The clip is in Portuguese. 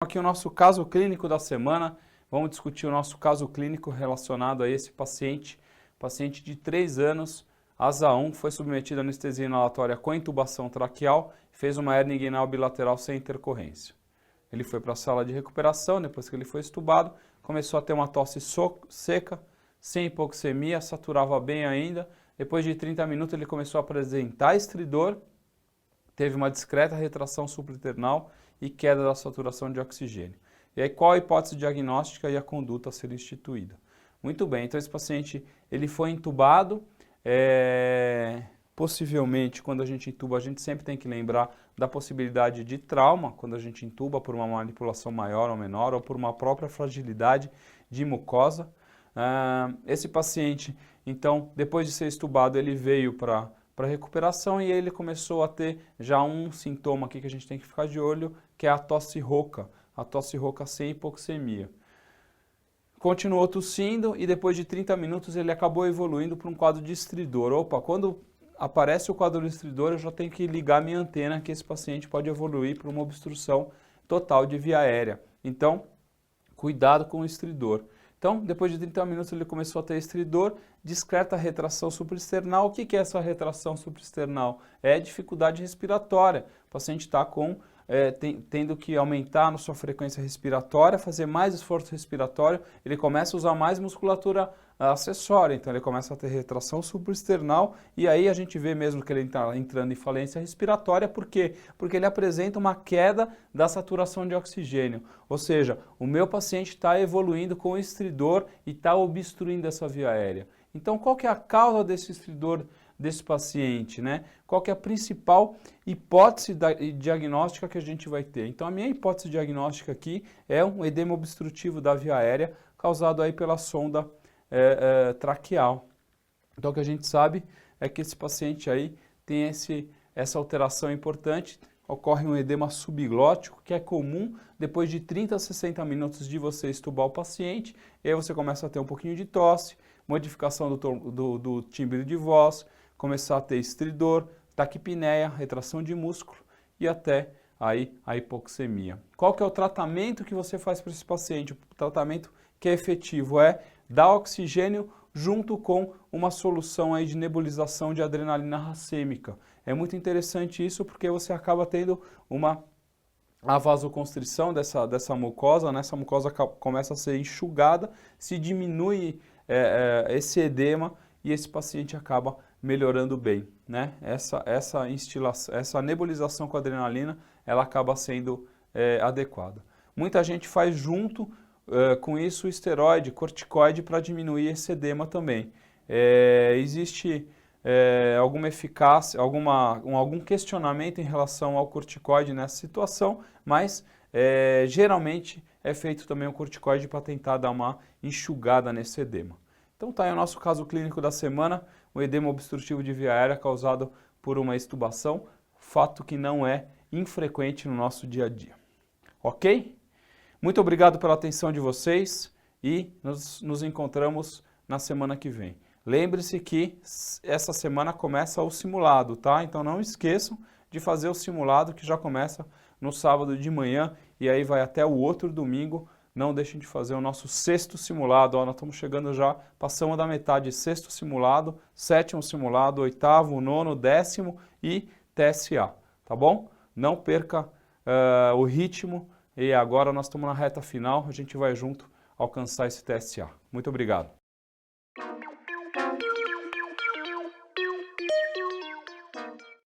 aqui o nosso caso clínico da semana. Vamos discutir o nosso caso clínico relacionado a esse paciente. Paciente de 3 anos, asa 1, foi submetido a anestesia inalatória com intubação traqueal, fez uma hérnia inguinal bilateral sem intercorrência. Ele foi para a sala de recuperação, depois que ele foi estubado, começou a ter uma tosse seca, sem hipoxemia, saturava bem ainda. Depois de 30 minutos ele começou a apresentar estridor, teve uma discreta retração supraesternal e queda da saturação de oxigênio. E aí qual a hipótese diagnóstica e a conduta a ser instituída? Muito bem, então esse paciente ele foi intubado, possivelmente quando a gente intuba a gente sempre tem que lembrar da possibilidade de trauma, quando a gente intuba por uma manipulação maior ou menor ou por uma própria fragilidade de mucosa. Esse paciente, então, depois de ser estubado, ele veio para recuperação e ele começou a ter já um sintoma aqui que a gente tem que ficar de olho, que é a tosse rouca sem hipoxemia. Continuou tossindo e depois de 30 minutos ele acabou evoluindo para um quadro de estridor. Opa, quando aparece o quadro de estridor eu já tenho que ligar minha antena que esse paciente pode evoluir para uma obstrução total de via aérea. Então, cuidado com o estridor. Então, depois de 30 minutos ele começou a ter estridor, discreta retração supraesternal. O que é essa retração supraesternal? É dificuldade respiratória. O paciente está tendo que aumentar a sua frequência respiratória, fazer mais esforço respiratório, ele começa a usar mais musculatura acessória, então ele começa a ter retração supraesternal e aí a gente vê mesmo que ele está entrando em falência respiratória, por quê? Porque ele apresenta uma queda da saturação de oxigênio, ou seja, o meu paciente está evoluindo com estridor e está obstruindo essa via aérea. Então qual que é a causa desse estridor desse paciente, né? Qual que é a principal hipótese diagnóstica que a gente vai ter? Então a minha hipótese diagnóstica aqui é um edema obstrutivo da via aérea causado aí pela sonda traqueal. Então o que a gente sabe é que esse paciente aí tem essa alteração importante, ocorre um edema subglótico que é comum depois de 30 a 60 minutos de você estubar o paciente, e aí você começa a ter um pouquinho de tosse, modificação do timbre de voz, começar a ter estridor, taquipneia, retração de músculo e até aí a hipoxemia. Qual que é o tratamento que você faz para esse paciente? O tratamento que é efetivo é dar oxigênio junto com uma solução aí de nebulização de adrenalina racêmica. É muito interessante isso porque você acaba tendo a vasoconstrição dessa mucosa, né? Essa mucosa começa a ser enxugada, se diminui esse edema e esse paciente acaba melhorando bem, né? Essa nebulização com adrenalina, ela acaba sendo adequada. Muita gente faz junto com isso o esteroide, corticoide para diminuir esse edema também. Existe alguma eficácia, algum questionamento em relação ao corticoide nessa situação, mas geralmente é feito também o corticoide para tentar dar uma enxugada nesse edema. Então tá aí o nosso caso clínico da semana, o edema obstrutivo de via aérea causado por uma extubação, fato que não é infrequente no nosso dia a dia. Ok? Muito obrigado pela atenção de vocês e nos encontramos na semana que vem. Lembre-se que essa semana começa o simulado, tá? Então não esqueçam de fazer o simulado que já começa no sábado de manhã e aí vai até o outro domingo. Não deixem de fazer o nosso 6º simulado. Ó, nós estamos chegando já, passamos da metade, 6º simulado, 7º simulado, 8º, 9º, 10º e TSA, tá bom? Não perca o ritmo e agora nós estamos na reta final, a gente vai junto alcançar esse TSA. Muito obrigado.